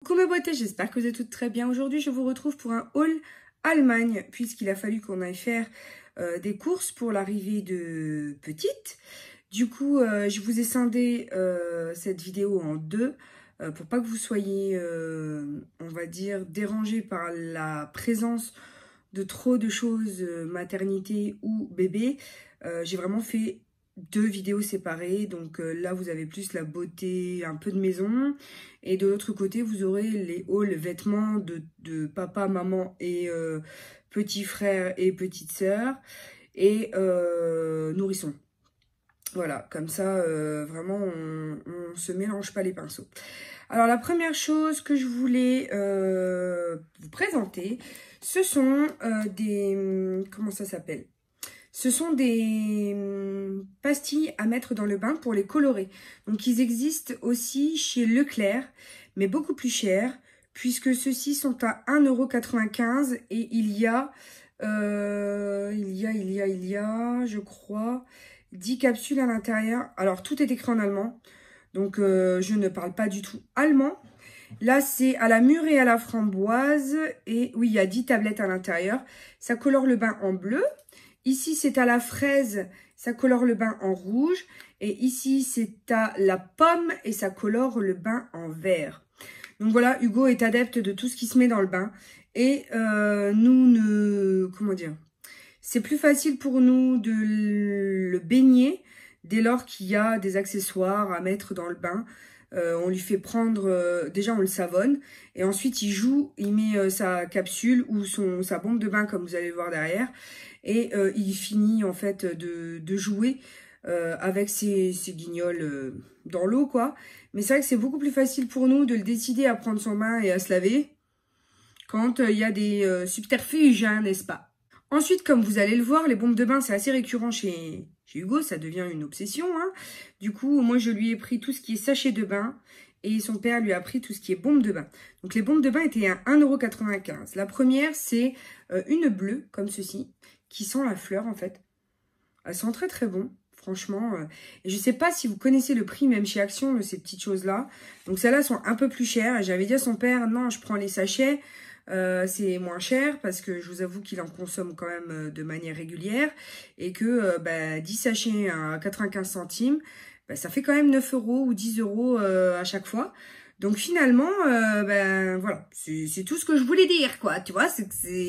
Coucou ma beauté, j'espère que vous êtes toutes très bien. Aujourd'hui, je vous retrouve pour un haul Allemagne, puisqu'il a fallu qu'on aille faire des courses pour l'arrivée de petite. Du coup, je vous ai scindé cette vidéo en deux, pour pas que vous soyez, on va dire, dérangés par la présence de trop de choses, maternité ou bébé. J'ai vraiment fait deux vidéos séparées, donc là vous avez plus la beauté, un peu de maison, et de l'autre côté vous aurez les hauls vêtements de papa, maman et petit frère et petite sœur et nourrisson. Voilà, comme ça vraiment on se mélange pas les pinceaux. Alors la première chose que je voulais vous présenter, ce sont des... comment ça s'appelle ? Ce sont des pastilles à mettre dans le bain pour les colorer. Donc, ils existent aussi chez Leclerc, mais beaucoup plus cher, puisque ceux-ci sont à 1,95 € et il y a, je crois, 10 capsules à l'intérieur. Alors, tout est écrit en allemand, donc je ne parle pas du tout allemand. Là, c'est à la mûre et à la framboise, et oui, il y a 10 tablettes à l'intérieur. Ça colore le bain en bleu. Ici, c'est à la fraise, ça colore le bain en rouge. Et ici, c'est à la pomme et ça colore le bain en vert. Donc voilà, Hugo est adepte de tout ce qui se met dans le bain. Et comment dire, c'est plus facile pour nous de le baigner dès lors qu'il y a des accessoires à mettre dans le bain. On lui fait prendre, déjà on le savonne, et ensuite il joue, il met sa capsule ou sa bombe de bain comme vous allez le voir derrière, et il finit en fait de jouer avec ses guignols dans l'eau quoi. Mais c'est vrai que c'est beaucoup plus facile pour nous de le décider à prendre son bain et à se laver quand il y a des subterfuges, hein, n'est-ce pas? Ensuite, comme vous allez le voir, les bombes de bain, c'est assez récurrent chez Hugo, ça devient une obsession, hein. Du coup, moi, je lui ai pris tout ce qui est sachet de bain et son père lui a pris tout ce qui est bombe de bain. Donc, les bombes de bain étaient à 1,95 €. La première, c'est une bleue, comme ceci, qui sent la fleur, en fait. Elle sent très, très bon, franchement. Et je sais pas si vous connaissez le prix, même chez Action, de ces petites choses-là. Donc, celles-là sont un peu plus chères. J'avais dit à son père, non, je prends les sachets. C'est moins cher parce que je vous avoue qu'il en consomme quand même de manière régulière et que 10 sachets à 95 centimes, ça fait quand même 9 € ou 10 € à chaque fois. Donc finalement, voilà, c'est tout ce que je voulais dire, quoi, tu vois,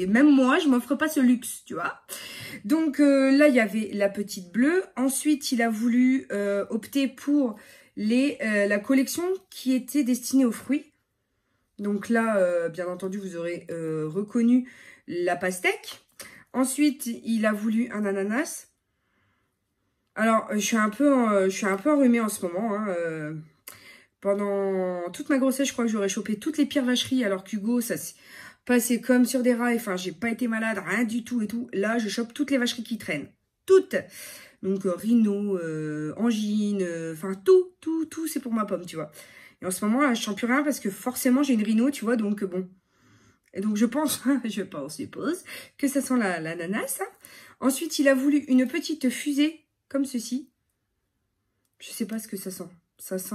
même moi, je m'offre pas ce luxe, tu vois. Donc là, il y avait la petite bleue. Ensuite, il a voulu opter pour la collection qui était destinée aux fruits. Donc là, bien entendu, vous aurez reconnu la pastèque. Ensuite, il a voulu un ananas. Alors, je suis un peu enrhumée en ce moment. Hein, pendant toute ma grossesse, je crois que j'aurais chopé toutes les pires vacheries, alors qu'Hugo, ça s'est passé comme sur des rails. Enfin, j'ai pas été malade, rien du tout et tout. Là, je chope toutes les vacheries qui traînent. Toutes. Donc, rhino, angine, enfin, tout, c'est pour ma pomme, tu vois. Et en ce moment, là, je sens plus rien parce que forcément, j'ai une rhino, tu vois, donc bon. Et donc, je suppose que ça sent l'ananas. Hein. Ensuite, il a voulu une petite fusée, comme ceci. Je sais pas ce que ça sent. Ça sent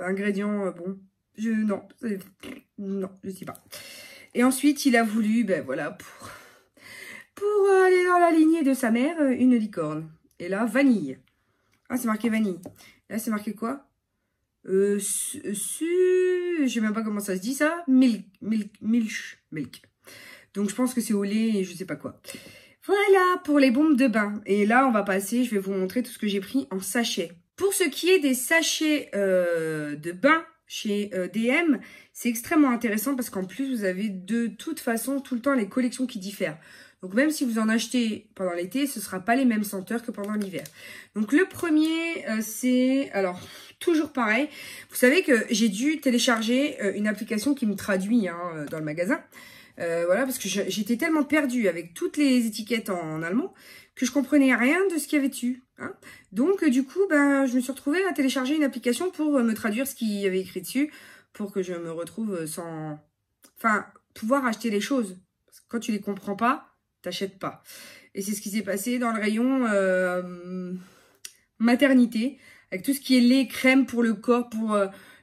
ingrédients, bon. Non, je sais pas. Et ensuite, il a voulu, voilà, pour aller dans la lignée de sa mère, une licorne. Et là, vanille. Ah, c'est marqué vanille. Là, c'est marqué quoi? Je sais même pas comment ça se dit ça. Milk. Donc je pense que c'est au lait et je sais pas quoi. Voilà pour les bombes de bain. Et là on va passer, je vais vous montrer tout ce que j'ai pris en sachet. Pour ce qui est des sachets de bain chez DM, c'est extrêmement intéressant parce qu'en plus vous avez de toute façon tout le temps les collections qui diffèrent. Donc même si vous en achetez pendant l'été, ce ne sera pas les mêmes senteurs que pendant l'hiver. Donc le premier, c'est... Alors, toujours pareil. Vous savez que j'ai dû télécharger une application qui me traduit hein, dans le magasin. Voilà, parce que j'étais tellement perdue avec toutes les étiquettes en allemand que je comprenais rien de ce qu'il y avait dessus. Hein. Donc du coup, je me suis retrouvée à télécharger une application pour me traduire ce qu'il y avait écrit dessus, pour que je me retrouve sans... Enfin, pouvoir acheter les choses. Parce que quand tu les comprends pas, t'achètes pas. Et c'est ce qui s'est passé dans le rayon maternité, avec tout ce qui est lait, crème pour le corps, pour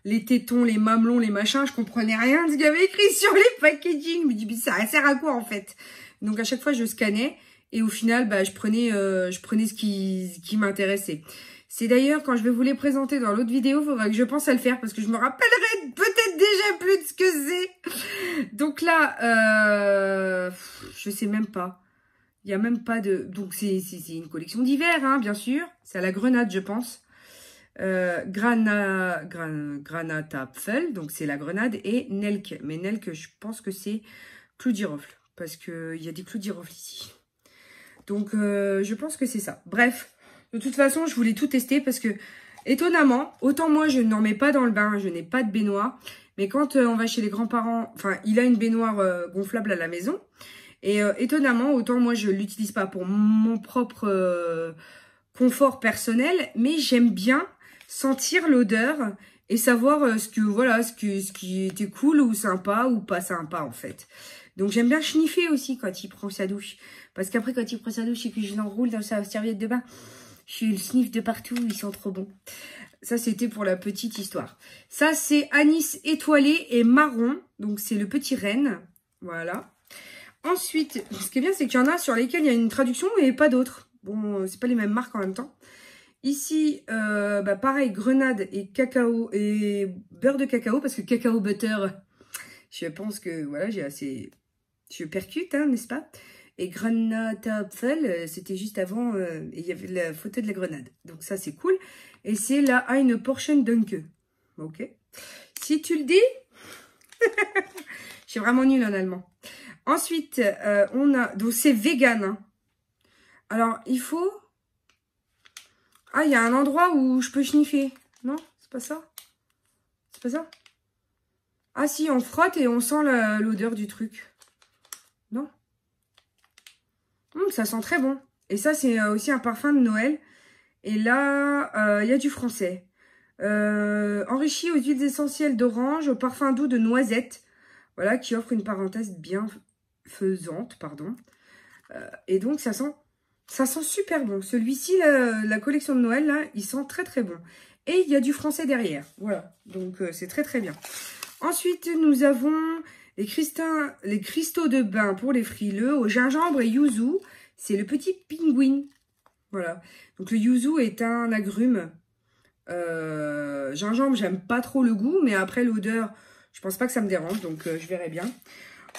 les tétons, les mamelons, les machins. Je comprenais rien de ce qu'il y avait écrit sur les packaging. Je me dis, mais ça sert à quoi en fait? Donc à chaque fois, je scannais et au final, bah, je prenais ce qui m'intéressait. C'est d'ailleurs, quand je vais vous les présenter dans l'autre vidéo, il faudra que je pense à le faire parce que je me rappellerai peut-être déjà plus de ce que c'est. Donc là, je sais même pas. Il n'y a même pas de... Donc c'est une collection d'hiver, hein, bien sûr. C'est à la Grenade, je pense. Granatapfel, donc c'est la Grenade, et Nelk. Mais Nelk, je pense que c'est clou de girofle. Parce qu'il y a des clous de girofle ici. Donc je pense que c'est ça. Bref. De toute façon, je voulais tout tester parce que, étonnamment, autant moi, je n'en mets pas dans le bain, je n'ai pas de baignoire. Mais quand on va chez les grands-parents, enfin, il a une baignoire gonflable à la maison. Et étonnamment, autant moi, je ne l'utilise pas pour mon propre confort personnel. Mais j'aime bien sentir l'odeur et savoir ce qui était cool ou sympa ou pas sympa, en fait. Donc, j'aime bien sniffer aussi quand il prend sa douche. Parce qu'après, quand il prend sa douche et que je l'enroule dans sa serviette de bain... Je le sniff de partout, ils sont trop bons. Ça, c'était pour la petite histoire. Ça, c'est anis étoilé et marron. Donc, c'est le petit renne. Voilà. Ensuite, ce qui est bien, c'est qu'il y en a sur lesquels il y a une traduction et pas d'autres. Bon, c'est pas les mêmes marques en même temps. Ici, bah, pareil, grenade et cacao et beurre de cacao. Parce que cacao butter, je pense que, voilà, j'ai assez... Je percute, hein, n'est-ce pas? Et Granatapfel, c'était juste avant, et il y avait la photo de la grenade. Donc ça, c'est cool. Et c'est la Eine Portion Dunke. Ok. Si tu le dis, je suis vraiment nulle en allemand. Ensuite, on a, donc c'est vegan. Hein. Alors, il faut... Ah, il y a un endroit où je peux sniffer. Non, c'est pas ça? C'est pas ça? Ah si, on frotte et on sent l'odeur du truc. Non? Ça sent très bon. Et ça, c'est aussi un parfum de Noël. Et là, il y a du français. Enrichi aux huiles essentielles d'orange, au parfum doux de noisette. Voilà, qui offre une parenthèse bienfaisante, pardon. Et donc, ça sent super bon. Celui-ci, la collection de Noël, là, il sent très, très bon. Et il y a du français derrière. Voilà, donc c'est très, très bien. Ensuite, nous avons... les cristaux de bain pour les frileux au gingembre et yuzu. C'est le petit pingouin. Voilà. Donc le yuzu est un agrume. Gingembre, j'aime pas trop le goût. Mais après l'odeur, je pense pas que ça me dérange. Donc je verrai bien.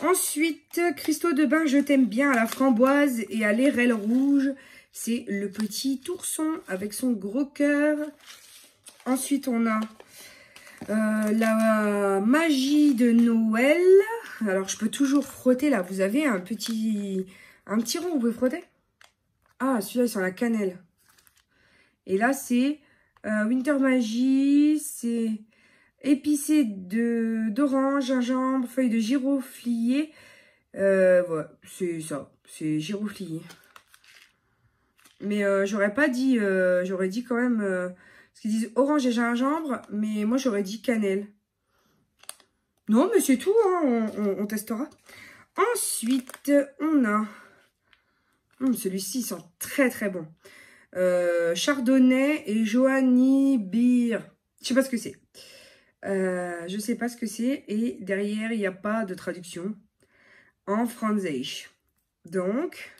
Ensuite, cristaux de bain, je t'aime bien à la framboise et à l'érelle rouge. C'est le petit ourson avec son gros cœur. Ensuite, on a... la magie de Noël. Alors, je peux toujours frotter là. Vous avez un petit rond, vous pouvez frotter. Ah, celui-là, il sent la cannelle. Et là, c'est Winter Magie. C'est épicé d'orange, gingembre, feuilles de giroflier. Voilà, c'est ça. C'est giroflier. Mais j'aurais pas dit... j'aurais dit quand même... parce qu'ils disent orange et gingembre, mais moi j'aurais dit cannelle. Non, mais c'est tout, hein, on testera. Ensuite, on a... celui-ci sent très très bon. Chardonnay et Johanny Beer. Je sais pas ce que c'est. Je sais pas ce que c'est. Et derrière, il n'y a pas de traduction en français. Donc,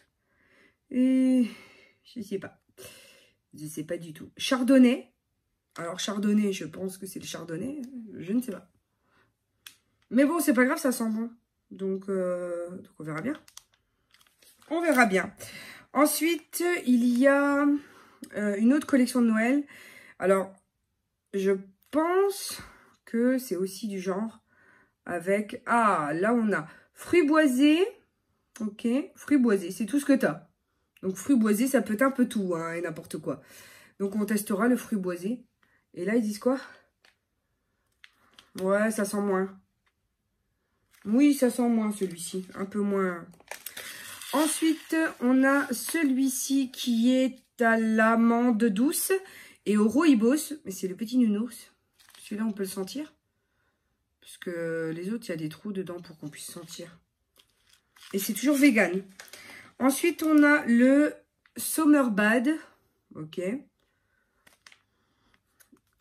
je sais pas. Je sais pas du tout. Chardonnay. Alors, chardonnay, je pense que c'est le chardonnay. Je ne sais pas. Mais bon, c'est pas grave, ça sent bon. Donc on verra bien. On verra bien. Ensuite, il y a une autre collection de Noël. Alors, je pense que c'est aussi du genre avec... Ah, là, on a fruits boisés. Ok, fruits boisés, c'est tout ce que tu as. Donc, fruits boisés, ça peut être un peu tout, hein, et n'importe quoi. Donc, on testera le fruit boisé. Et là, ils disent quoi? Ouais, ça sent moins. Oui, ça sent moins, celui-ci. Un peu moins. Ensuite, on a celui-ci qui est à l'amande douce et au rooibos. Mais c'est le petit nounours. Celui-là, on peut le sentir. Parce que les autres, il y a des trous dedans pour qu'on puisse sentir. Et c'est toujours vegan. Ensuite, on a le Summerbad. Ok.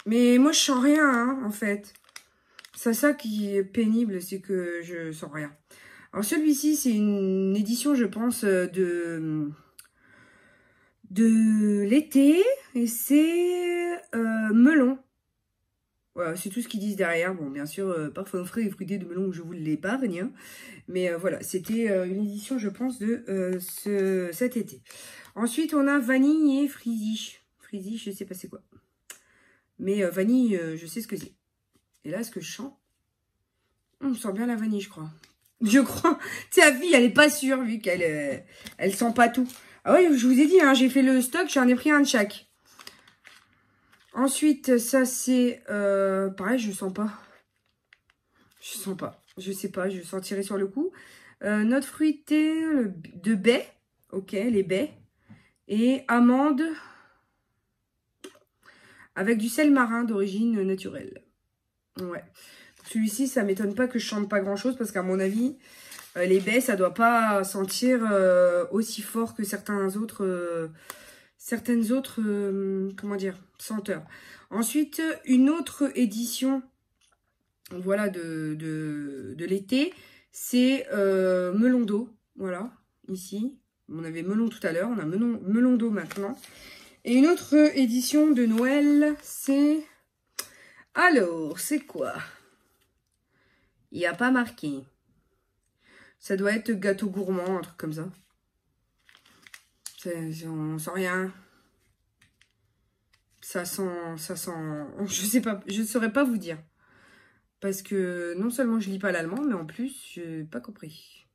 Mais moi, je sens rien, hein, en fait. C'est ça qui est pénible, c'est que je sens rien. Alors, celui-ci, c'est une édition, je pense, de l'été. Et c'est melon. Voilà, c'est tout ce qu'ils disent derrière. Bon, bien sûr, parfum frais et fruité de melon, je vous l'épargne. Hein. Mais voilà, c'était une édition, je pense, de cet été. Ensuite, on a vanille et frizzy. Frizzy, je sais pas c'est quoi. Mais vanille, je sais ce que c'est. Et là, ce que je sens, on sent bien la vanille, je crois. Je crois. Tu sais, la fille, elle est pas sûre, vu qu'elle elle sent pas tout. Ah ouais, je vous ai dit, hein, j'ai fait le stock, j'en ai pris un de chaque. Ensuite, ça, c'est... pareil, je sens pas. Je sens pas. Je sais pas, je sentirai sur le coup. Note fruitée de baies. Ok, les baies. Et amandes avec du sel marin d'origine naturelle. Ouais. Celui-ci, ça m'étonne pas que je chante pas grand-chose parce qu'à mon avis, les baies, ça doit pas sentir aussi fort que certaines autres, comment dire, senteurs. Ensuite, une autre édition, voilà, de l'été, c'est melon d'eau, voilà, ici. On avait melon tout à l'heure, on a melon d'eau maintenant. Et une autre édition de Noël, c'est... Alors, c'est quoi? Il n'y a pas marqué. Ça doit être gâteau gourmand, un truc comme ça. On sent rien. Ça sent... Je sais pas, je ne saurais pas vous dire. Parce que non seulement je lis pas l'allemand, mais en plus, je n'ai pas compris.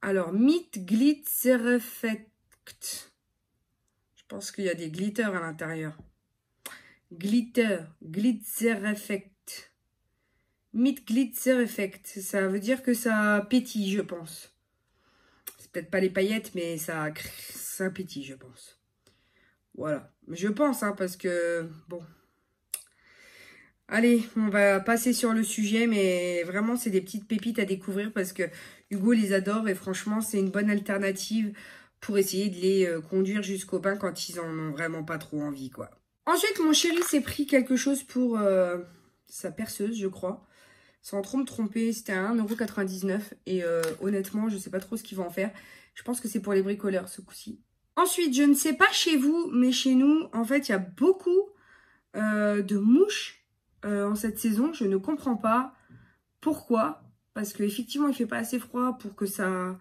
Alors, Mit Glitzereffekt. Je pense qu'il y a des glitters à l'intérieur. Glitzereffekt. Mit Glitzereffekt. Ça veut dire que ça pétille, je pense. C'est peut-être pas les paillettes, mais ça pétille, je pense. Voilà. Je pense, hein, parce que... Bon. Allez, on va passer sur le sujet, mais vraiment, c'est des petites pépites à découvrir parce que Hugo les adore et franchement, c'est une bonne alternative pour essayer de les conduire jusqu'au bain quand ils en ont vraiment pas trop envie, quoi. Ensuite, mon chéri s'est pris quelque chose pour sa perceuse, je crois. Sans trop me tromper, c'était à 1,99 € et honnêtement, je sais pas trop ce qu'il va en faire. Je pense que c'est pour les bricoleurs, ce coup-ci. Ensuite, je ne sais pas chez vous, mais chez nous, en fait, il y a beaucoup de mouches en cette saison. Je ne comprends pas pourquoi. Parce qu'effectivement, il fait pas assez froid pour que ça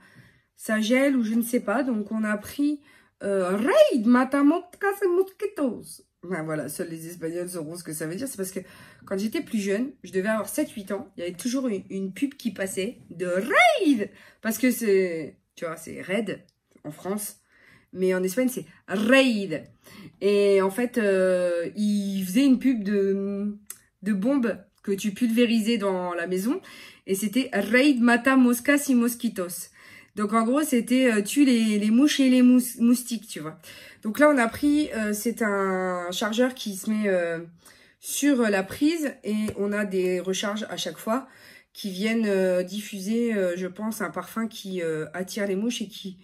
gèle ou je ne sais pas. Donc, on a pris Raid Matamotcas et Mosquitos. Ben voilà, seuls les Espagnols sauront ce que ça veut dire. C'est parce que quand j'étais plus jeune, je devais avoir 7-8 ans, il y avait toujours une pub qui passait de Raid. Parce que c'est, tu vois, c'est Raid en France. Mais en Espagne, c'est Raid. Et en fait, il faisait une pub de bombes que tu pulvérisais dans la maison. Et c'était Raid Mata Moscas y Mosquitos. Donc en gros, c'était tue les mouches et les moustiques, tu vois. Donc là, on a pris, c'est un chargeur qui se met sur la prise. Et on a des recharges à chaque fois qui viennent diffuser, je pense, un parfum qui attire les mouches et qui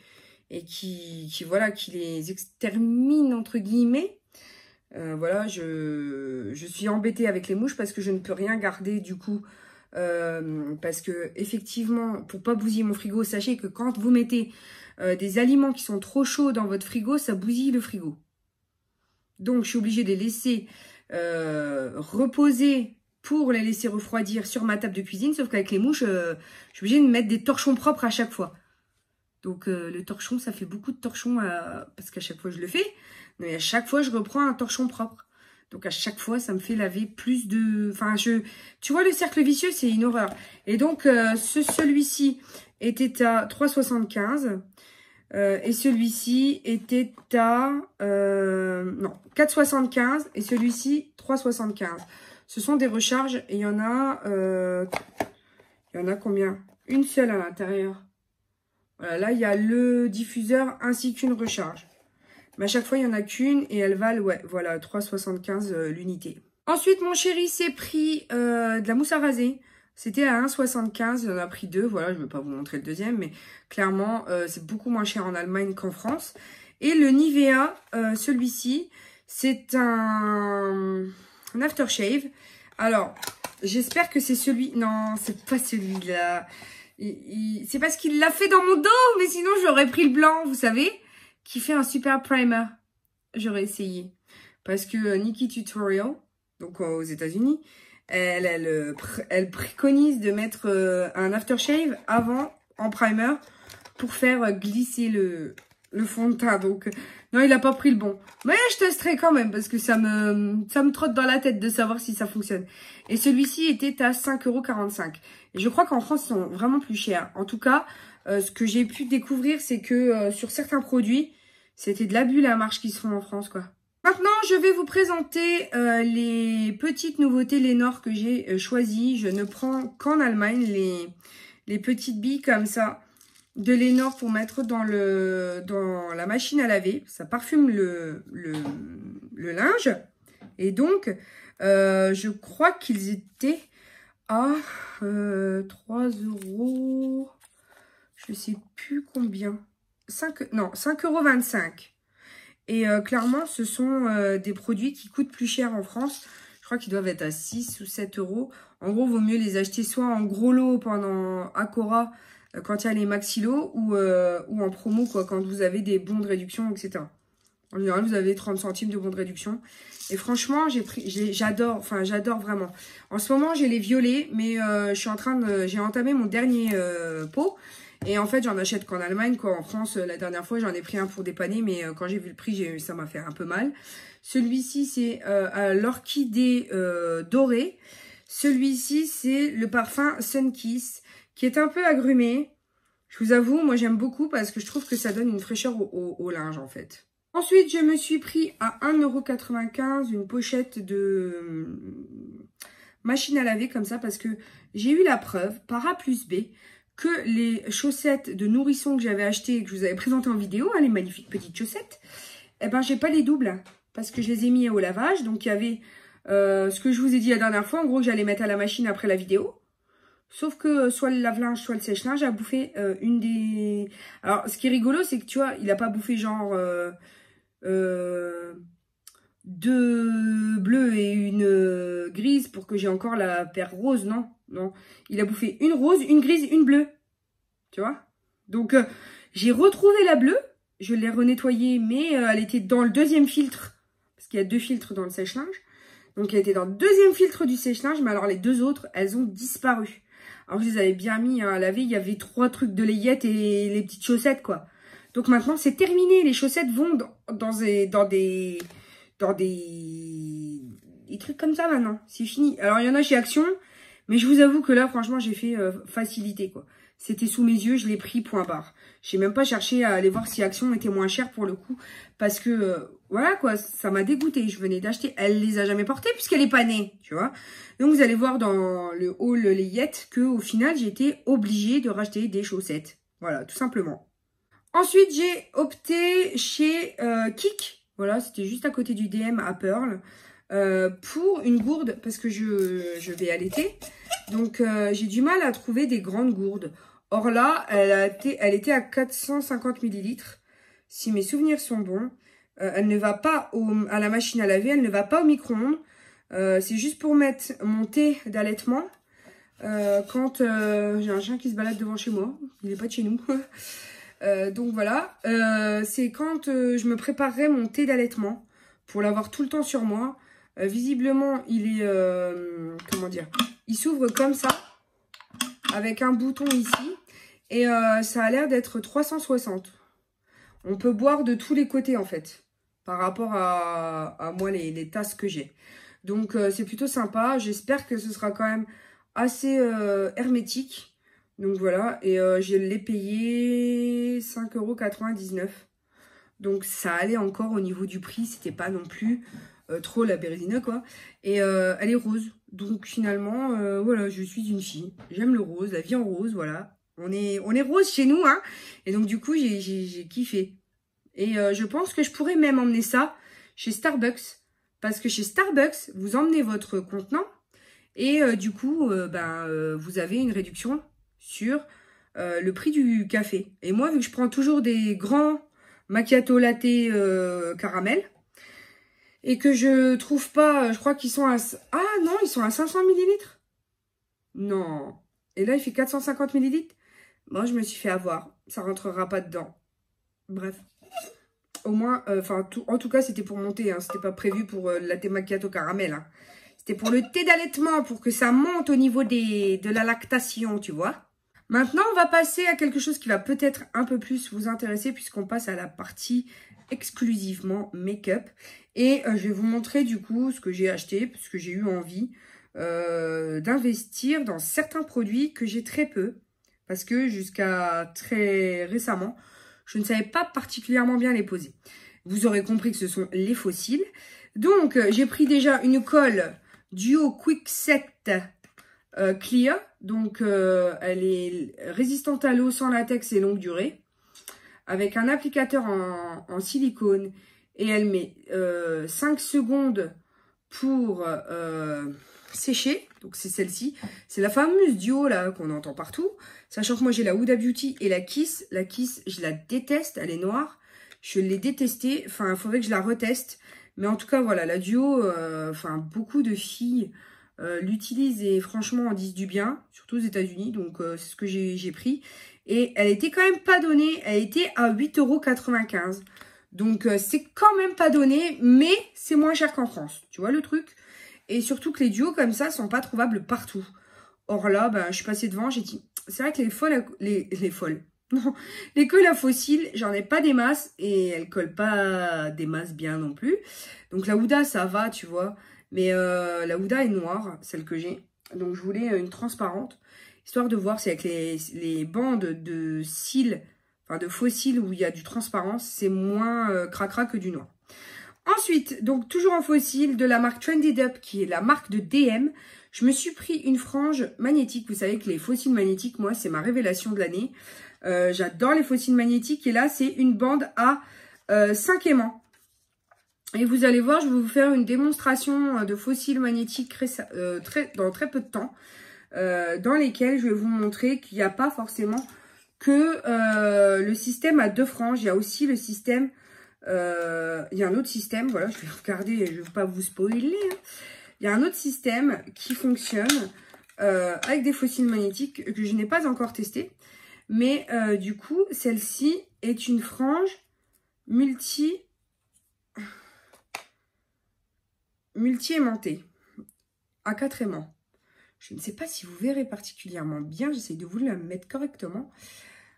voilà, qui les extermine entre guillemets. Voilà, je suis embêtée avec les mouches parce que je ne peux rien garder du coup. Parce que effectivement, pour pas bousiller mon frigo, sachez que quand vous mettez des aliments qui sont trop chauds dans votre frigo, ça bousille le frigo. Donc, je suis obligée de les laisser reposer pour les laisser refroidir sur ma table de cuisine. Sauf qu'avec les mouches, je suis obligée de mettre des torchons propres à chaque fois. Donc, le torchon, ça fait beaucoup de torchons parce qu'à chaque fois, je le fais. Mais à chaque fois, je reprends un torchon propre. Donc, à chaque fois, ça me fait laver plus de... Enfin, tu vois, le cercle vicieux, c'est une horreur. Et donc, celui-ci était à 3,75 et celui-ci était à... non, 4,75 et celui-ci, 3,75. Ce sont des recharges et il y en a... il y en a combien? Une seule à l'intérieur. Voilà, là, il y a le diffuseur ainsi qu'une recharge. Mais à chaque fois, il n'y en a qu'une et elles valent, ouais, voilà, 3,75 l'unité. Ensuite, mon chéri s'est pris de la mousse à raser. C'était à 1,75, il en a pris deux. Voilà, je ne vais pas vous montrer le deuxième, mais clairement, c'est beaucoup moins cher en Allemagne qu'en France. Et le Nivea, celui-ci, c'est un... un aftershave. Alors, j'espère que c'est celui... Non, c'est pas celui-là. C'est parce qu'il l'a fait dans mon dos, mais sinon j'aurais pris le blanc, vous savez, qui fait un super primer. J'aurais essayé. Parce que Nikki Tutorial, donc aux États-Unis, elle préconise de mettre un aftershave avant, en primer, pour faire glisser le fond de teint. Donc, non, il n'a pas pris le bon. Mais je testerai quand même, parce que ça me trotte dans la tête de savoir si ça fonctionne. Et celui-ci était à 5,45 €. Et je crois qu'en France, ils sont vraiment plus chers. En tout cas, ce que j'ai pu découvrir, c'est que sur certains produits, c'était de l'abus la marge qui se font en France, quoi. Maintenant, je vais vous présenter les petites nouveautés Lénore que j'ai choisies. Je ne prends qu'en Allemagne les petites billes comme ça de Lénore pour mettre dans la machine à laver. Ça parfume le linge. Et donc, je crois qu'ils étaient à 3 €. Je sais plus combien. 5,25 €. Et clairement, ce sont des produits qui coûtent plus cher en France. Je crois qu'ils doivent être à 6 ou 7 €. En gros, il vaut mieux les acheter soit en gros lot pendant Acora, quand il y a les maxillos, ou en promo, quoi, quand vous avez des bons de réduction, etc. En général, vous avez 30 centimes de bons de réduction. Et franchement, j'adore vraiment. En ce moment, j'ai les violets, mais j'ai entamé mon dernier pot. Et en fait, j'en achète qu'en Allemagne, quoi. En France, la dernière fois, j'en ai pris un pour dépanner, mais quand j'ai vu le prix, ça m'a fait un peu mal. Celui-ci, c'est l'orchidée dorée. Celui-ci, c'est le parfum Sunkiss, qui est un peu agrumé. Je vous avoue, moi, j'aime beaucoup parce que je trouve que ça donne une fraîcheur au linge, en fait. Ensuite, je me suis pris à 1,95 € une pochette de machine à laver, comme ça, parce que j'ai eu la preuve, par A plus B, que les chaussettes de nourrisson que j'avais achetées et que je vous avais présentées en vidéo, hein, les magnifiques petites chaussettes, eh ben j'ai pas les doubles parce que je les ai mis au lavage. Donc il y avait ce que je vous ai dit la dernière fois, en gros que j'allais mettre à la machine après la vidéo. Sauf que soit le lave-linge, soit le sèche-linge a bouffé une des... Alors ce qui est rigolo, c'est que tu vois, il a pas bouffé genre 2 bleus et une grise pour que j'ai encore la paire rose, non. Non, il a bouffé une rose, une grise, une bleue. Tu vois? Donc, j'ai retrouvé la bleue. Je l'ai renettoyée, mais elle était dans le deuxième filtre. Parce qu'il y a 2 filtres dans le sèche-linge. Donc, elle était dans le deuxième filtre du sèche-linge. Mais alors, les 2 autres, elles ont disparu. Alors, je les avais bien mis à laver. Il y avait 3 trucs de layette et les petites chaussettes, quoi. Donc, maintenant, c'est terminé. Les chaussettes vont dans des trucs comme ça, maintenant. C'est fini. Alors, il y en a chez Action. Mais je vous avoue que là, franchement, j'ai fait facilité, quoi. C'était sous mes yeux, je l'ai pris, point barre. J'ai même pas cherché à aller voir si Action était moins cher pour le coup. Parce que, voilà, quoi, ça m'a dégoûté. Je venais d'acheter. Elle les a jamais portées puisqu'elle est pas née, tu vois. Donc, vous allez voir dans le haul layette qu'au final, j'ai été obligée de racheter des chaussettes. Voilà, tout simplement. Ensuite, j'ai opté chez Kik. Voilà, c'était juste à côté du DM à Pearl. Pour une gourde, parce que je vais allaiter. Donc, j'ai du mal à trouver des grandes gourdes. Or là, elle était à 450 ml. Si mes souvenirs sont bons. Elle ne va pas à la machine à laver, elle ne va pas au micro-ondes. C'est juste pour mettre mon thé d'allaitement. Quand j'ai un chien qui se balade devant chez moi. Il n'est pas de chez nous. Donc voilà. C'est quand je me préparerai mon thé d'allaitement. Pour l'avoir tout le temps sur moi. Visiblement, il est, comment dire, il s'ouvre comme ça, avec un bouton ici, et ça a l'air d'être 360. On peut boire de tous les côtés, en fait, par rapport à moi, les tasses que j'ai. Donc, c'est plutôt sympa. J'espère que ce sera quand même assez hermétique. Donc, voilà, et je l'ai payé 5,99 €. Donc, ça allait encore au niveau du prix, c'était pas non plus... trop la bérésina, quoi. Et elle est rose. Donc finalement, voilà, je suis une fille. J'aime le rose, la vie en rose, voilà. On est rose chez nous, hein. Et donc du coup, j'ai kiffé. Et je pense que je pourrais même emmener ça chez Starbucks. Parce que chez Starbucks, vous emmenez votre contenant. Et du coup, vous avez une réduction sur le prix du café. Et moi, vu que je prends toujours des grands macchiato latte caramel, et que je trouve pas, je crois qu'ils sont à... Ah non, ils sont à 500 millilitres. Non. Et là, il fait 450 millilitres. Moi, je me suis fait avoir. Ça rentrera pas dedans. Bref. Au moins, en tout cas, c'était pour monter. Hein. C'était pas prévu pour la thé macchiato caramel. Hein. C'était pour le thé d'allaitement, pour que ça monte au niveau de la lactation, tu vois. Maintenant, on va passer à quelque chose qui va peut-être un peu plus vous intéresser, puisqu'on passe à la partie exclusivement make-up. Et je vais vous montrer du coup ce que j'ai acheté, parce que j'ai eu envie d'investir dans certains produits que j'ai très peu. Parce que jusqu'à très récemment, je ne savais pas particulièrement bien les poser. Vous aurez compris que ce sont les fossiles. Donc, j'ai pris déjà une colle Duo Quick Set Clear. Donc, elle est résistante à l'eau, sans latex et longue durée. Avec un applicateur en silicone. Et elle met 5 secondes pour sécher. Donc, c'est celle-ci. C'est la fameuse Duo là qu'on entend partout. Sachant que moi, j'ai la Huda Beauty et la Kiss. La Kiss, je la déteste. Elle est noire. Je l'ai détestée. Enfin, il faudrait que je la reteste. Mais en tout cas, voilà, la Duo, beaucoup de filles l'utilisent et franchement, en disent du bien. Surtout aux États-Unis. Donc, c'est ce que j'ai pris. Et elle était quand même pas donnée. Elle était à 8,95 €. Donc, c'est quand même pas donné. Mais c'est moins cher qu'en France. Tu vois le truc? Et surtout que les duos comme ça sont pas trouvables partout. Or là, ben, je suis passée devant, j'ai dit, c'est vrai que les folles, non, les colles à fossiles, j'en ai pas des masses et elles collent pas des masses bien non plus. Donc la Huda, ça va, tu vois. Mais la Huda est noire, celle que j'ai. Donc je voulais une transparente, histoire de voir si avec les bandes de cils, enfin de faux cils où il y a du transparent, c'est moins cracra que du noir. Ensuite, donc toujours en fossile, de la marque Trended Up, qui est la marque de DM, je me suis pris une frange magnétique. Vous savez que les fossiles magnétiques, moi, c'est ma révélation de l'année. J'adore les fossiles magnétiques. Et là, c'est une bande à 5 aimants. Et vous allez voir, je vais vous faire une démonstration de fossiles magnétiques dans très peu de temps. Dans lesquels je vais vous montrer qu'il n'y a pas forcément que le système à 2 franges. Il y a aussi le système... il y a un autre système, voilà, je vais regarder, je ne vais pas vous spoiler. Hein. Il y a un autre système qui fonctionne avec des fossiles magnétiques que je n'ai pas encore testé. Mais du coup, celle-ci est une frange multi-aimantée à 4 aimants. Je ne sais pas si vous verrez particulièrement bien, j'essaie de vous la mettre correctement.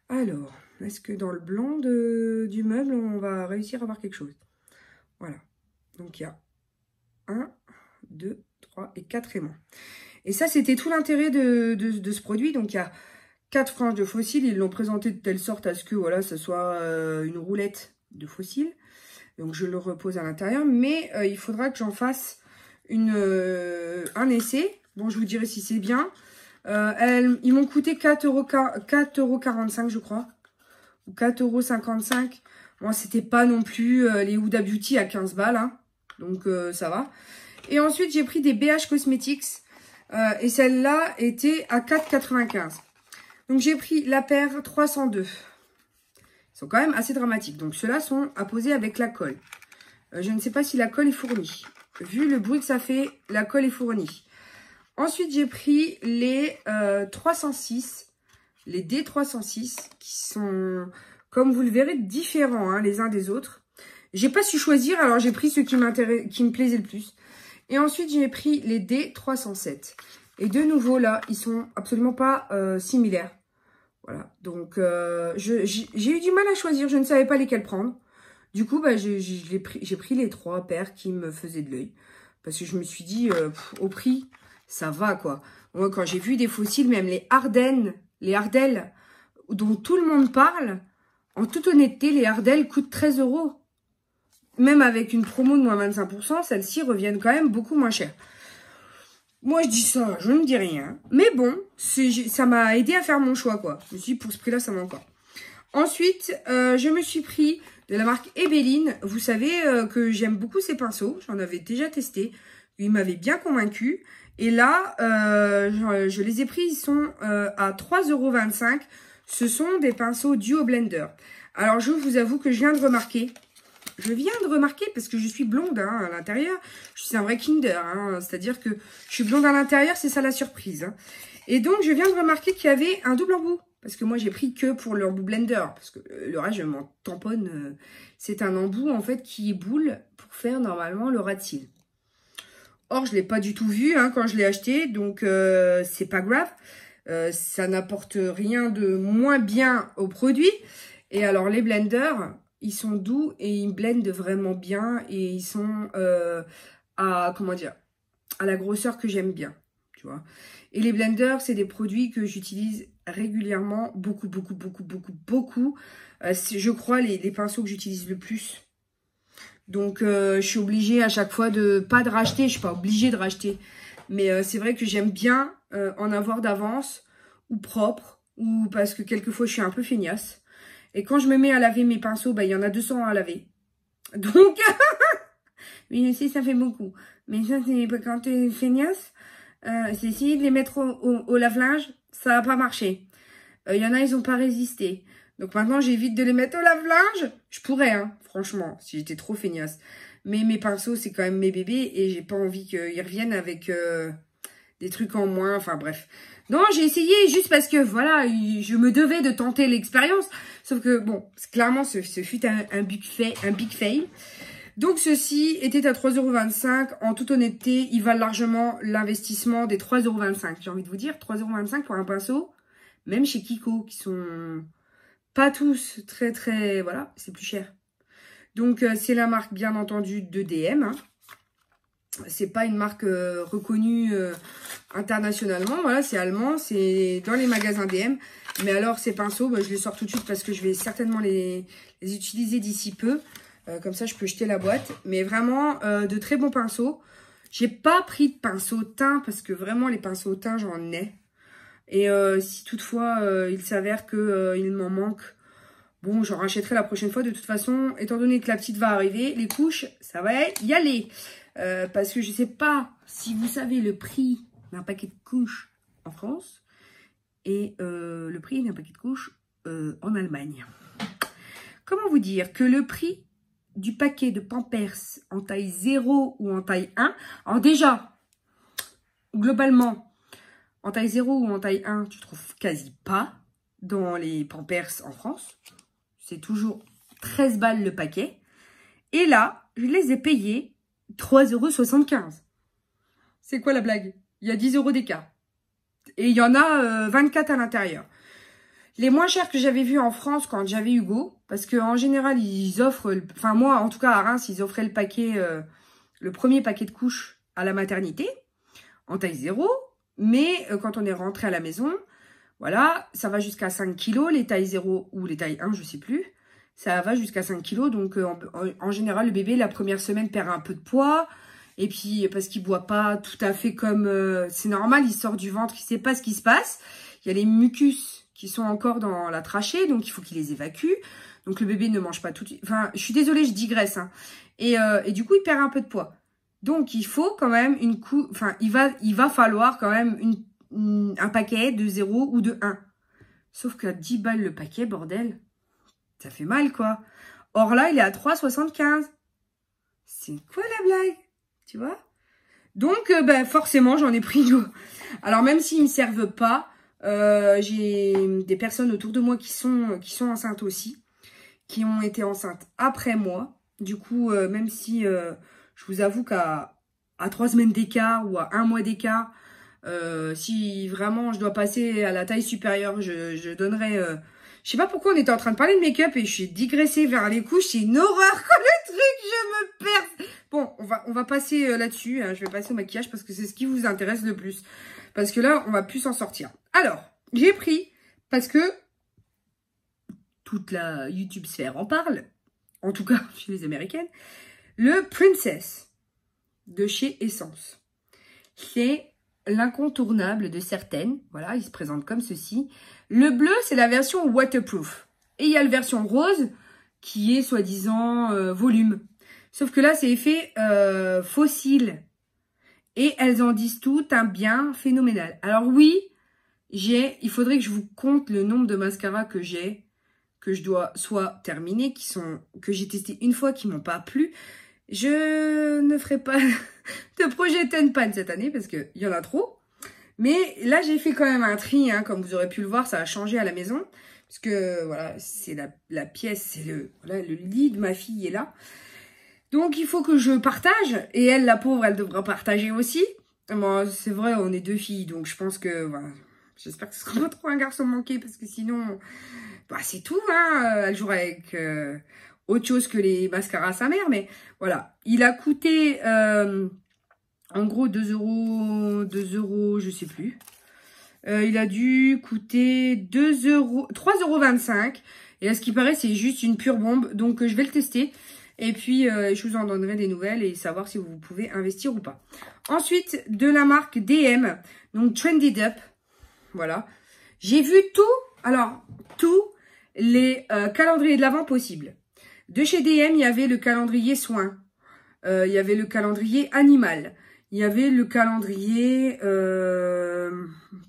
Alors, est-ce que dans le blanc du meuble, on va réussir à voir quelque chose? Voilà. Donc, il y a 1, 2, 3 et 4 aimants. Et ça, c'était tout l'intérêt de ce produit. Donc, il y a 4 franges de fossiles. Ils l'ont présenté de telle sorte à ce que, voilà, ce soit une roulette de fossiles. Donc, je le repose à l'intérieur. Mais il faudra que j'en fasse un essai. Bon, je vous dirai si c'est bien. Ils m'ont coûté 4,45 €, je crois. Ou 4,55 €. Moi, c'était pas non plus les Huda Beauty à 15 balles. Hein. Donc, ça va. Et ensuite, j'ai pris des BH Cosmetics. Et celle-là était à 4,95 €. Donc, j'ai pris la paire 302. Ils sont quand même assez dramatiques. Donc, ceux-là sont à poser avec la colle. Je ne sais pas si la colle est fournie. Vu le bruit que ça fait, la colle est fournie. Ensuite, j'ai pris les 306, les D306, qui sont, comme vous le verrez, différents hein, les uns des autres. J'ai pas su choisir, alors j'ai pris ceux qui me plaisaient le plus. Et ensuite, j'ai pris les D307. Et de nouveau, là, ils sont absolument pas similaires. Voilà, donc j'ai eu du mal à choisir, je ne savais pas lesquels prendre. Du coup, bah, j'ai pris les 3 paires qui me faisaient de l'œil. Parce que je me suis dit, au prix... ça va, quoi. Moi, quand j'ai vu des fossiles, même les Ardell, dont tout le monde parle, en toute honnêteté, les Ardell coûtent 13 €. Même avec une promo de moins 25%, celles-ci reviennent quand même beaucoup moins cher. Moi, je dis ça, je ne dis rien. Mais bon, ça m'a aidé à faire mon choix, quoi. Je me suis dit, pour ce prix-là, ça va encore. Ensuite, je me suis pris de la marque Ebelline. Vous savez que j'aime beaucoup ces pinceaux. J'en avais déjà testé. Ils m'avaient bien convaincu. Et là, je les ai pris, ils sont à 3,25 €. Ce sont des pinceaux Duo Blender. Alors, je vous avoue que je viens de remarquer je viens de remarquer, parce que je suis blonde hein, à l'intérieur, je suis un vrai Kinder, hein, c'est-à-dire que je suis blonde à l'intérieur, c'est ça la surprise. Hein. Et donc, je viens de remarquer qu'il y avait un double embout, parce que moi, j'ai pris que pour l'embout blender, parce que le reste, je m'en tamponne. C'est un embout, en fait, qui boule pour faire, normalement, le ras de cils. Or, je ne l'ai pas du tout vu hein, quand je l'ai acheté, donc c'est pas grave. Ça n'apporte rien de moins bien au produit. Et alors, les blenders, ils sont doux et ils blendent vraiment bien. Et ils sont comment dire, à la grosseur que j'aime bien, tu vois. Et les blenders, c'est des produits que j'utilise régulièrement, beaucoup. Je crois les pinceaux que j'utilise le plus. Donc, je suis obligée à chaque fois de racheter. Je suis pas obligée de racheter. Mais c'est vrai que j'aime bien en avoir d'avance ou propre. Ou parce que quelquefois, je suis un peu feignasse. Et quand je me mets à laver mes pinceaux, bah, il y en a 200 à laver. Donc, oui, je sais, ça fait beaucoup. Mais ça, c'est quand tu es feignasse, c'est essayer de les mettre au lave-linge, ça va pas marcher. Il y en a, ils ont pas résisté. Donc maintenant, j'évite de les mettre au lave-linge. Je pourrais, hein, franchement, si j'étais trop feignasse. Mais mes pinceaux, c'est quand même mes bébés et j'ai pas envie qu'ils reviennent avec des trucs en moins. Enfin, bref. Non, j'ai essayé juste parce que, voilà, je me devais de tenter l'expérience. Sauf que, bon, clairement, ce fut un big fail. Donc, ceci était à 3,25 €. En toute honnêteté, il valent largement l'investissement des 3,25 €. J'ai envie de vous dire, 3,25 € pour un pinceau, même chez Kiko, qui sont pas tous très, voilà, c'est plus cher. Donc, c'est la marque, bien entendu, de DM. Hein. C'est pas une marque reconnue internationalement. Voilà, c'est allemand, c'est dans les magasins DM. Mais alors, ces pinceaux, bah, je les sors tout de suite parce que je vais certainement les utiliser d'ici peu. Comme ça, je peux jeter la boîte. Mais vraiment, de très bons pinceaux. J'ai pas pris de pinceau teint parce que vraiment, les pinceaux teint, j'en ai. Et si toutefois, il s'avère qu'il m'en manque, bon, j'en rachèterai la prochaine fois. De toute façon, étant donné que la petite va arriver, les couches, ça va y aller. Parce que je sais pas si vous savez le prix d'un paquet de couches en France et le prix d'un paquet de couches en Allemagne. Comment vous dire que le prix du paquet de Pampers en taille 0 ou en taille 1, alors déjà, globalement, en taille 0 ou en taille 1, tu trouves quasi pas dans les Pampers en France. C'est toujours 13 balles le paquet. Et là, je les ai payés 3,75 €. C'est quoi la blague? Il y a 10 € d'écart. Et il y en a 24 à l'intérieur. Les moins chers que j'avais vus en France quand j'avais Hugo, parce qu'en général, ils offrent, enfin moi, en tout cas à Reims, ils offraient le paquet, le premier paquet de couches à la maternité, en taille 0. Mais quand on est rentré à la maison, voilà, ça va jusqu'à 5 kilos, les tailles 0 ou les tailles 1, je sais plus. Ça va jusqu'à 5 kilos, donc en général, le bébé, la première semaine, perd un peu de poids. Et puis, parce qu'il boit pas tout à fait comme... c'est normal, il sort du ventre, il sait pas ce qui se passe. Il y a les mucus qui sont encore dans la trachée, donc il faut qu'il les évacue. Donc le bébé ne mange pas tout de suite. Enfin, je suis désolée, je digresse. Hein. Et du coup, il perd un peu de poids. Donc, il faut quand même il va falloir quand même un paquet de 0 ou de 1. Sauf qu'à 10 balles le paquet, bordel, ça fait mal, quoi. Or là, il est à 3,75 €. C'est quoi la blague? Tu vois? Donc, forcément, j'en ai pris deux. Alors, même s'ils ne me servent pas, j'ai des personnes autour de moi qui sont enceintes aussi, qui ont été enceintes après moi. Du coup, même si je vous avoue qu'à 3 semaines d'écart ou à 1 mois d'écart, si vraiment je dois passer à la taille supérieure, je donnerais... je sais pas pourquoi on était en train de parler de make-up et je suis digressée vers les couches. C'est une horreur comme le truc, je me perds. Bon, on va passer là-dessus. Hein, je vais passer au maquillage parce que c'est ce qui vous intéresse le plus. Parce que là, on va plus s'en sortir. Alors, j'ai pris, parce que toute la YouTube sphère en parle, en tout cas chez les Américaines, le Princess de chez Essence. C'est l'incontournable de certaines. Voilà, il se présente comme ceci. Le bleu, c'est la version waterproof. Et il y a la version rose qui est soi-disant volume. Sauf que là, c'est effet fossile. Et elles en disent tout un bien phénoménal. Alors oui, il faudrait que je vous compte le nombre de mascaras que que je dois soit terminer, que j'ai testé une fois, qui m'ont pas plu. Je ne ferai pas de projet Tenpan cette année parce qu'il y en a trop. Mais là, j'ai fait quand même un tri, hein, comme vous aurez pu le voir, ça a changé à la maison. Parce que, voilà, c'est la pièce, c'est voilà, le lit de ma fille est là. Donc, il faut que je partage. Et elle, la pauvre, elle devra partager aussi. Bon, c'est vrai, on est deux filles, donc je pense que, voilà, j'espère que ce sera pas trop un garçon manqué, parce que sinon, bah, c'est tout, hein. Elle jouera avec autre chose que les mascaras à sa mère, mais voilà. Il a coûté, en gros, 2 euros, je sais plus. Il a dû coûter 3,25 €. Et à ce qui paraît, c'est juste une pure bombe. Donc, je vais le tester. Et puis, je vous en donnerai des nouvelles et savoir si vous pouvez investir ou pas. Ensuite, de la marque DM, donc Trended Up. Voilà. J'ai vu tous les calendriers de l'Avent possibles. De chez DM, il y avait le calendrier soins. Il y avait le calendrier animal. Il y avait le calendrier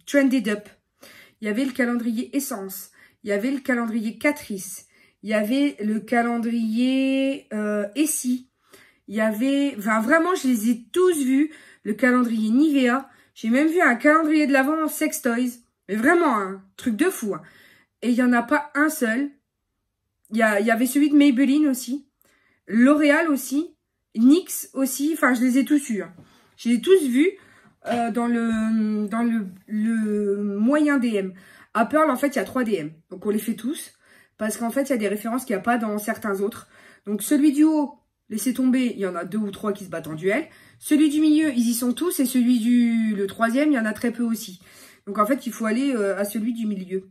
Trended Up. Il y avait le calendrier essence. Il y avait le calendrier Catrice. Il y avait le calendrier Essie. Il y avait... Enfin, vraiment, je les ai tous vus. Le calendrier Nivea. J'ai même vu un calendrier de l'Avent en Sex Toys. Mais vraiment, un truc de fou. Hein. Et il n'y en a pas un seul. Il y avait celui de Maybelline aussi. L'Oréal aussi. NYX aussi. Enfin, je les ai tous eus. Hein. Je les ai tous vus dans le moyen DM. À Pearl, en fait, il y a 3 DM. Donc, on les fait tous. Parce qu'en fait, il y a des références qu'il n'y a pas dans certains autres. Donc, celui du haut, laissez tomber, il y en a 2 ou 3 qui se battent en duel. Celui du milieu, ils y sont tous. Et celui le 3e, il y en a très peu aussi. Donc, en fait, il faut aller à celui du milieu.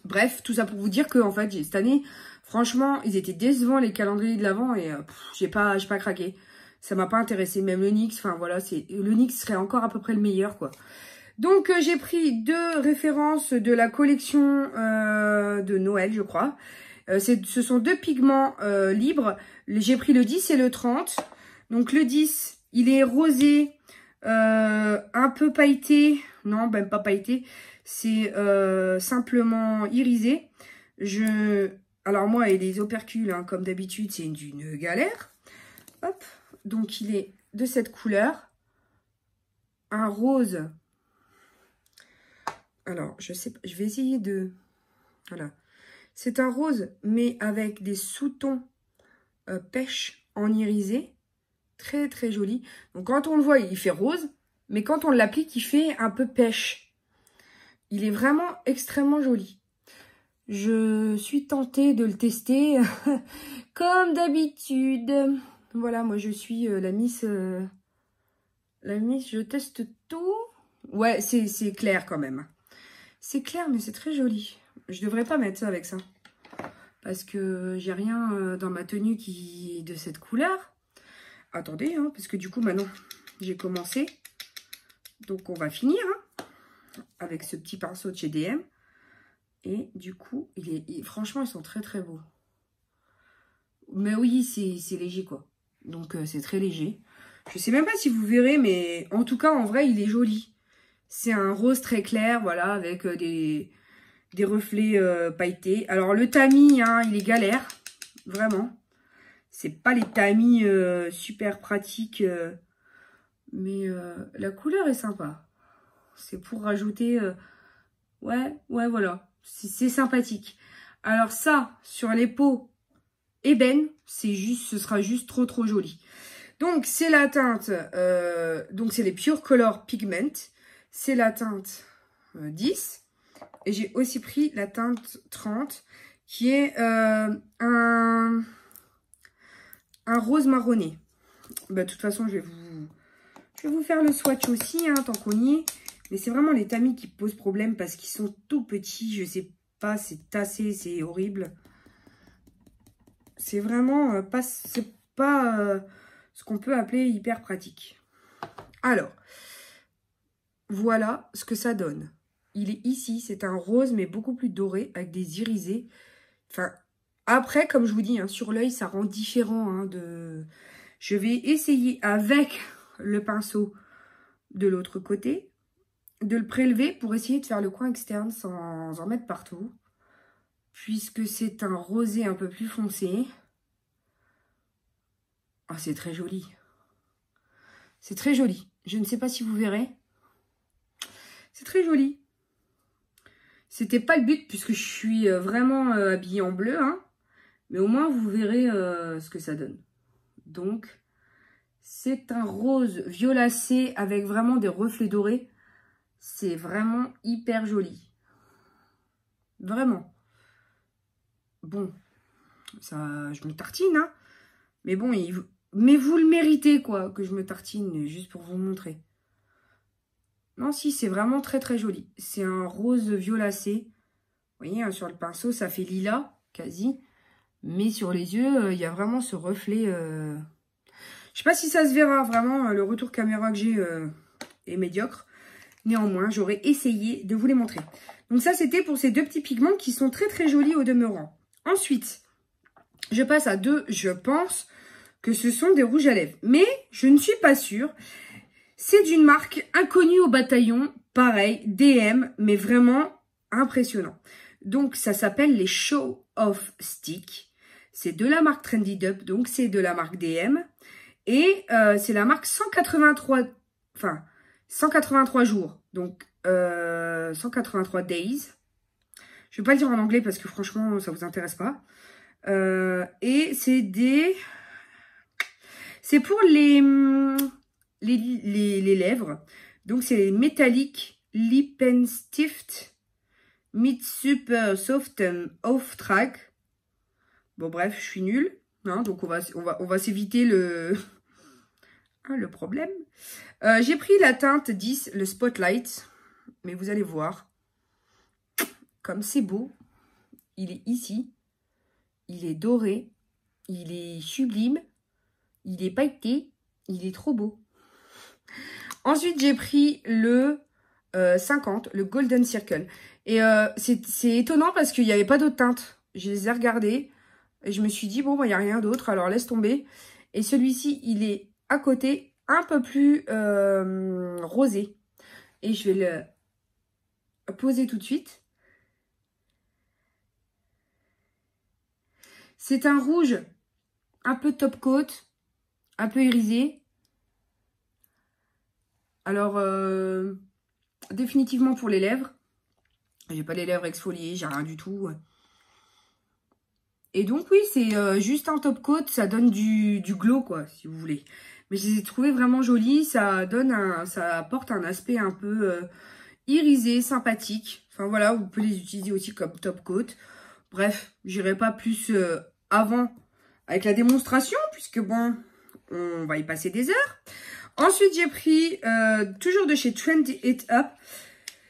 Bref, tout ça pour vous dire que, en fait, cette année, franchement, ils étaient décevants, les calendriers de l'Avent. Et j'ai pas craqué. Ça m'a pas intéressé. Même le NYX, enfin, voilà, le NYX serait encore à peu près le meilleur, quoi. Donc, j'ai pris 2 références de la collection de Noël, je crois. Ce sont 2 pigments libres. J'ai pris le 10 et le 30. Donc, le 10, il est rosé, un peu pailleté. Non, même pas pailleté. C'est simplement irisé. Alors, moi, et les opercules, hein, comme d'habitude, c'est d'une galère. Hop. Donc, il est de cette couleur. Un rose... Alors, je sais pas, je vais essayer de... Voilà. C'est un rose, mais avec des sous-tons pêche en irisé. Très, très joli. Donc, quand on le voit, il fait rose. Mais quand on l'applique, il fait un peu pêche. Il est vraiment extrêmement joli. Je suis tentée de le tester. Comme d'habitude. Voilà, moi, je suis la Miss... la Miss, je teste tout. Ouais, c'est clair quand même. C'est clair, mais c'est très joli. Je devrais pas mettre ça avec ça. Parce que j'ai rien dans ma tenue qui est de cette couleur. Attendez, hein, parce que du coup, maintenant, j'ai commencé. Donc, on va finir hein, avec ce petit pinceau de chez DM. Et du coup, franchement, ils sont très, très beaux. Mais oui, c'est léger, quoi. Donc, c'est très léger. Je sais même pas si vous verrez, mais en tout cas, en vrai, il est joli. C'est un rose très clair, voilà, avec des reflets pailletés. Alors, le tamis, hein, il est galère, vraiment. C'est pas les tamis super pratiques, mais la couleur est sympa. C'est pour rajouter... ouais, voilà. C'est sympathique. Alors ça, sur les peaux ébène, ce sera juste trop, trop joli. Donc, c'est la teinte... donc, c'est les Pure Color Pigment. C'est la teinte 10. Et j'ai aussi pris la teinte 30, qui est un rose marronné. Bah, de toute façon, je vais vous faire le swatch aussi, hein, tant qu'on y est. Mais c'est vraiment les tamis qui posent problème parce qu'ils sont tout petits. Je sais pas, c'est tassé, c'est horrible. C'est vraiment pas ce qu'on peut appeler hyper pratique. Alors... Voilà ce que ça donne. Il est ici, c'est un rose, mais beaucoup plus doré, avec des irisés. Enfin, après, comme je vous dis, hein, sur l'œil, ça rend différent. Hein, Je vais essayer avec le pinceau de l'autre côté, de le prélever pour essayer de faire le coin externe sans en mettre partout. puisque c'est un rosé un peu plus foncé. Ah, c'est très joli. C'est très joli. Je ne sais pas si vous verrez. C'est très joli. C'était pas le but puisque je suis vraiment habillée en bleu. Hein, mais au moins, vous verrez ce que ça donne. Donc, c'est un rose violacé avec vraiment des reflets dorés. C'est vraiment hyper joli. Vraiment. Bon, ça, je me tartine, hein. Mais bon, mais vous le méritez, quoi, que je me tartine, juste pour vous montrer. Non, si, c'est vraiment très, très joli. C'est un rose violacé. Vous voyez, hein, sur le pinceau, ça fait lilas, quasi. Mais sur les yeux, il y a vraiment ce reflet. Je sais pas si ça se verra, vraiment. Le retour caméra que j'ai est médiocre. Néanmoins, j'aurais essayé de vous les montrer. Donc ça, c'était pour ces deux petits pigments qui sont très, très jolis au demeurant. Ensuite, je passe à deux, je pense que ce sont des rouges à lèvres. Mais je ne suis pas sûre. C'est d'une marque inconnue au bataillon. Pareil, DM, mais vraiment impressionnant. Donc, ça s'appelle les Show Off Stick. C'est de la marque Trendy Dub, donc c'est de la marque DM. Et c'est la marque 183, enfin, 183 jours. Donc, 183 days. Je ne vais pas le dire en anglais parce que franchement, ça ne vous intéresse pas. Et c'est des... C'est pour les lèvres. Donc, c'est les Metallic Lippenstift Mid Super Soft Off Track. Bon, bref, je suis nulle. Hein, donc, on va s'éviter le problème. J'ai pris la teinte 10, le Spotlight. Mais vous allez voir. Comme c'est beau. Il est ici. Il est doré. Il est sublime. Il est pailleté. Il est trop beau. Ensuite, j'ai pris le 50, le Golden Circle. Et c'est étonnant parce qu'il n'y avait pas d'autres teintes. Je les ai regardées. Et je me suis dit, bon, il n'y a rien d'autre. Alors, laisse tomber. Et celui-ci, il est à côté, un peu plus rosé. Et je vais le poser tout de suite. C'est un rouge un peu top coat, un peu irisé. Alors, définitivement pour les lèvres. J'ai pas les lèvres exfoliées, j'ai rien du tout. Et donc, oui, c'est juste un top coat. Ça donne du glow, quoi, si vous voulez. Mais je les ai trouvés vraiment jolis. Ça apporte un aspect un peu irisé, sympathique. Enfin, voilà, vous pouvez les utiliser aussi comme top coat. Bref, j'irai pas plus avant avec la démonstration, puisque bon, on va y passer des heures. Ensuite, j'ai pris, toujours de chez Trendy It Up.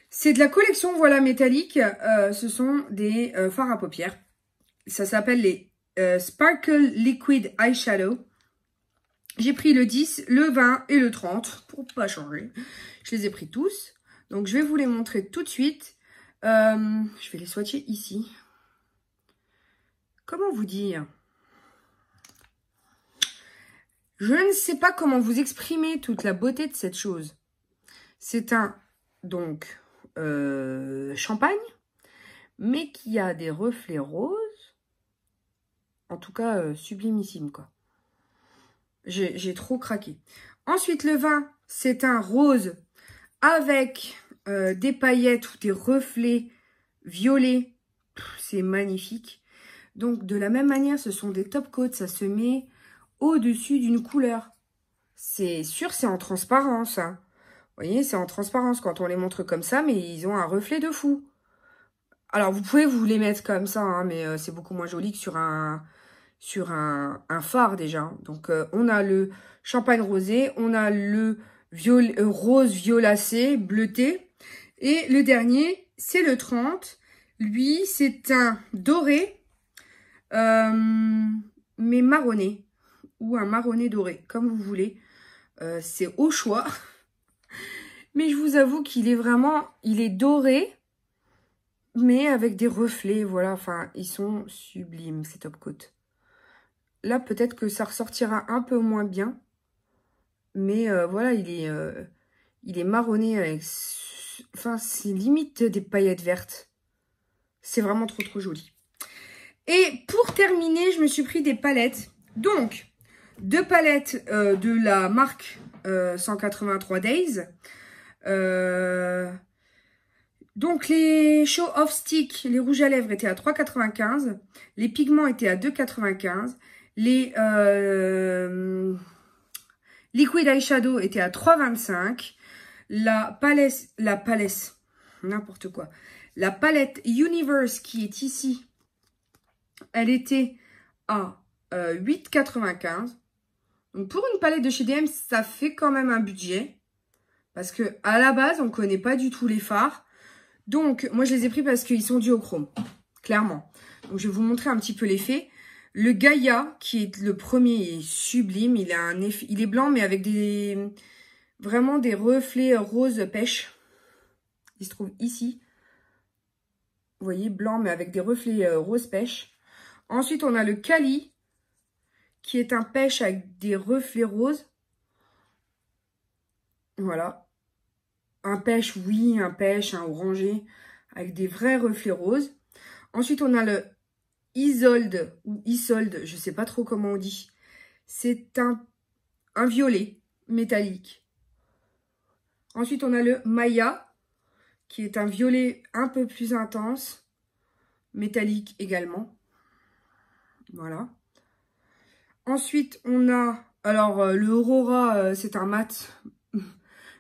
C'est de la collection, voilà, métallique. Ce sont des fards à paupières. Ça s'appelle les Sparkle Liquid Eyeshadow. J'ai pris le 10, le 20 et le 30 pour pas changer. Je les ai pris tous. Donc, je vais vous les montrer tout de suite. Je vais les swatcher ici. Comment vous dire? Je ne sais pas comment vous exprimer toute la beauté de cette chose. C'est un, donc, champagne, mais qui a des reflets roses. En tout cas, sublimissime, quoi. J'ai trop craqué. Ensuite, le vin, c'est un rose avec des paillettes ou des reflets violets. C'est magnifique. Donc, de la même manière, ce sont des top coats. Ça se met au-dessus d'une couleur. C'est sûr, c'est en transparence. Hein. Vous voyez, c'est en transparence quand on les montre comme ça, mais ils ont un reflet de fou. Alors, vous pouvez vous les mettre comme ça, hein, mais c'est beaucoup moins joli que sur un phare déjà. Donc, on a le champagne rosé, on a le rose violacé, bleuté. Et le dernier, c'est le 30. Lui, c'est un doré, mais marronné. Ou un marronné doré, comme vous voulez. C'est au choix. Mais je vous avoue qu'il est vraiment, il est doré, mais avec des reflets, voilà. Enfin, ils sont sublimes, ces top coats. Là, peut-être que ça ressortira un peu moins bien. Mais voilà, il est marronné avec... Enfin, c'est limite des paillettes vertes. C'est vraiment trop, trop joli. Et pour terminer, je me suis pris des palettes. Donc, 2 palettes de la marque 183 Days. Donc, les Show Off Stick, les rouges à lèvres étaient à 3,95. Les pigments étaient à 2,95. Les Liquid Eyeshadow étaient à 3,25. La palette, n'importe quoi. La palette Universe qui est ici, elle était à 8,95. Donc, pour une palette de chez DM, ça fait quand même un budget. Parce que à la base, on ne connaît pas du tout les fards. Donc, moi, je les ai pris parce qu'ils sont duochrome, clairement. Donc, je vais vous montrer un petit peu l'effet. Le Gaia, qui est le premier, est sublime. Il a un effet, il est blanc, mais avec vraiment des reflets rose pêche. Il se trouve ici. Vous voyez, blanc, mais avec des reflets rose pêche. Ensuite, on a le Kali, qui est un pêche avec des reflets roses. Voilà. Un pêche, oui, un pêche, un orangé, avec des vrais reflets roses. Ensuite, on a le Isolde, ou Isolde, je ne sais pas trop comment on dit. C'est un violet métallique. Ensuite, on a le Maya, qui est un violet un peu plus intense, métallique également. Voilà. Ensuite, on a, alors le Aurora, c'est un mat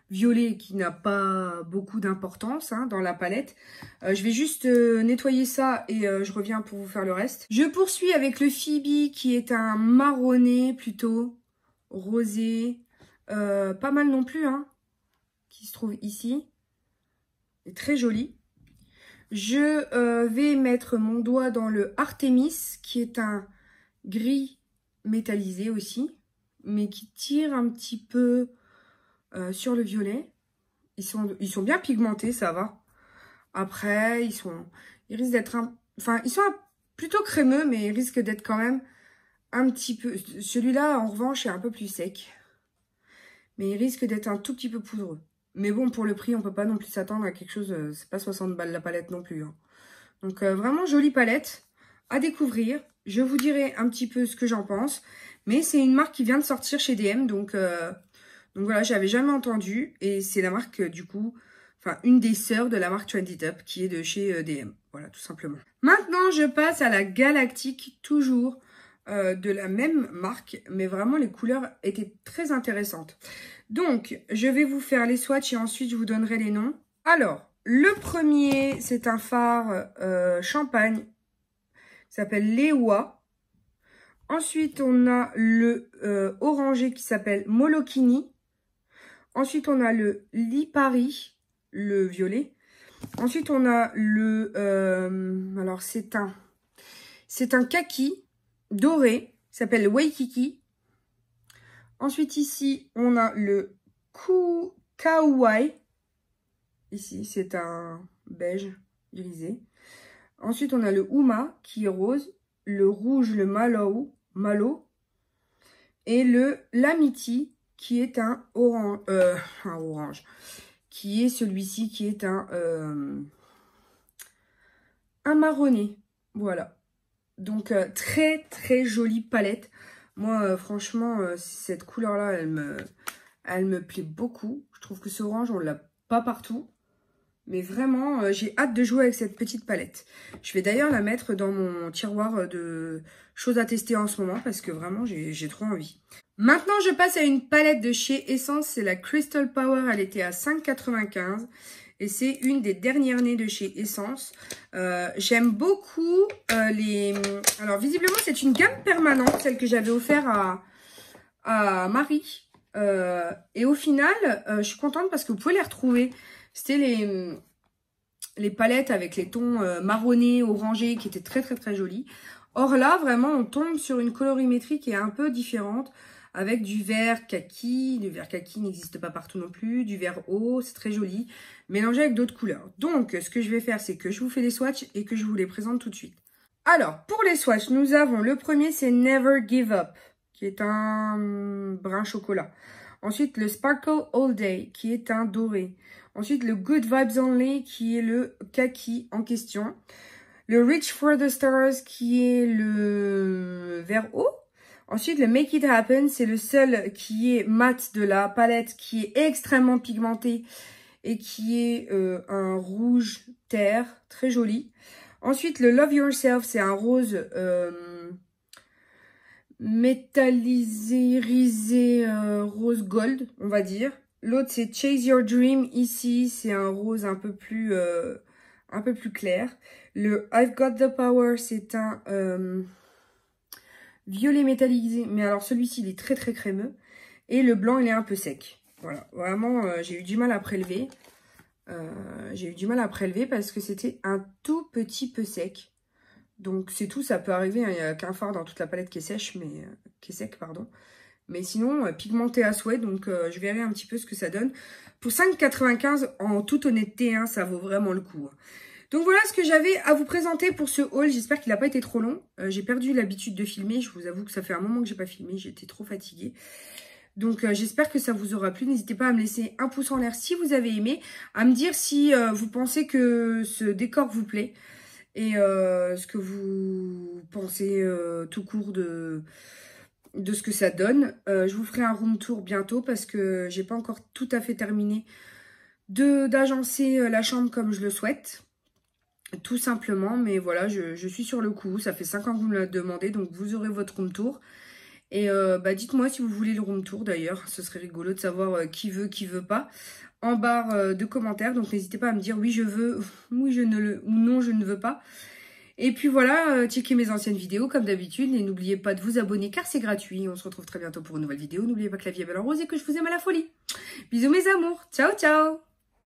violet qui n'a pas beaucoup d'importance dans la palette. Je vais juste nettoyer ça et je reviens pour vous faire le reste. Je poursuis avec le Phoebe qui est un marronné plutôt, rosé, pas mal non plus, qui se trouve ici. C'est très joli. Je vais mettre mon doigt dans le Artemis qui est un gris métallisé aussi, mais qui tire un petit peu sur le violet. Ils sont bien pigmentés, ça va. Après, ils risquent d'être ils sont plutôt crémeux, mais ils risquent d'être quand même un petit peu... Celui-là, en revanche, est un peu plus sec. Mais il risque d'être un tout petit peu poudreux. Mais bon, pour le prix, on peut pas non plus s'attendre à quelque chose... c'est pas 60 balles la palette non plus. Donc, vraiment jolie palette à découvrir. Je vous dirai un petit peu ce que j'en pense. Mais c'est une marque qui vient de sortir chez DM. Donc voilà, j'avais jamais entendu. Et c'est la marque, du coup... Enfin, une des sœurs de la marque Trend It Up qui est de chez DM. Voilà, tout simplement. Maintenant, je passe à la Galactique, toujours de la même marque. Mais vraiment, les couleurs étaient très intéressantes. Donc, je vais vous faire les swatchs et ensuite, je vous donnerai les noms. Alors, le premier, c'est un fard champagne qui s'appelle Lewa. Ensuite, on a le orangé qui s'appelle Molokini. Ensuite, on a le Lipari, le violet. Ensuite, on a le... alors, c'est un kaki doré, qui s'appelle Waikiki. Ensuite, ici, on a le Kauai. Ici, c'est un beige grisé. Ensuite, on a le Uma, qui est rose. Le rouge, le Malo. Et le Lamiti, qui est un orange. Qui est celui-ci, qui est un marronné. Voilà. Donc, très, très jolie palette. Moi, franchement, cette couleur-là, elle me plaît beaucoup. Je trouve que ce orange, on l'a pas partout. Mais vraiment, j'ai hâte de jouer avec cette petite palette. Je vais d'ailleurs la mettre dans mon tiroir de choses à tester en ce moment. Parce que vraiment, j'ai trop envie. Maintenant, je passe à une palette de chez Essence. C'est la Crystal Power. Elle était à 5,95 €. Et c'est une des dernières nées de chez Essence. J'aime beaucoup les... Alors, visiblement, c'est une gamme permanente, celle que j'avais offert à Marie. Et au final, je suis contente parce que vous pouvez les retrouver. C'était les palettes avec les tons marronnés, orangés, qui étaient très, très, très jolis. Or là, vraiment, on tombe sur une colorimétrie qui est un peu différente. Avec du vert kaki. Du vert kaki n'existe pas partout non plus. Du vert eau, c'est très joli. Mélangé avec d'autres couleurs. Donc, ce que je vais faire, c'est que je vous fais les swatchs et que je vous les présente tout de suite. Alors, pour les swatchs, nous avons le premier, c'est Never Give Up, qui est un brun chocolat. Ensuite, le Sparkle All Day, qui est un doré. Ensuite, le Good Vibes Only, qui est le kaki en question. Le Reach for the Stars qui est le vert haut. Ensuite, le Make It Happen, c'est le seul qui est mat de la palette, qui est extrêmement pigmenté et qui est un rouge terre, très joli. Ensuite, le Love Yourself, c'est un rose métallisé, risé, rose gold, on va dire. L'autre, c'est Chase Your Dream. Ici, c'est un rose un peu plus clair. Le I've Got the Power, c'est un violet métallisé. Mais alors, celui-ci, il est très, très crémeux. Et le blanc, il est un peu sec. Voilà, vraiment, j'ai eu du mal à prélever. Parce que c'était un tout petit peu sec. Donc, c'est tout, ça peut arriver. Hein, il n'y a qu'un fard dans toute la palette qui est sèche, mais qui est sec, pardon. Mais sinon, pigmenté à souhait, donc je verrai un petit peu ce que ça donne. Pour 5,95 €, en toute honnêteté, hein, ça vaut vraiment le coup. Donc voilà ce que j'avais à vous présenter pour ce haul. J'espère qu'il n'a pas été trop long. J'ai perdu l'habitude de filmer. Je vous avoue que ça fait un moment que j'ai pas filmé. J'étais trop fatiguée. Donc j'espère que ça vous aura plu. N'hésitez pas à me laisser un pouce en l'air si vous avez aimé. À me dire si vous pensez que ce décor vous plaît. Et ce que vous pensez tout court de ce que ça donne. Je vous ferai un room tour bientôt parce que j'ai pas encore tout à fait terminé d'agencer la chambre comme je le souhaite. Tout simplement, mais voilà, je suis sur le coup. Ça fait 5 ans que vous me le demandez, donc vous aurez votre room tour. Et dites-moi si vous voulez le room tour d'ailleurs. Ce serait rigolo de savoir qui veut pas. En barre de commentaires, donc n'hésitez pas à me dire oui je veux, oui je ne le, ou non je ne veux pas. Et puis voilà, checkez mes anciennes vidéos comme d'habitude et n'oubliez pas de vous abonner car c'est gratuit. On se retrouve très bientôt pour une nouvelle vidéo. N'oubliez pas que la vie est belle en rose et que je vous aime à la folie. Bisous mes amours, ciao ciao.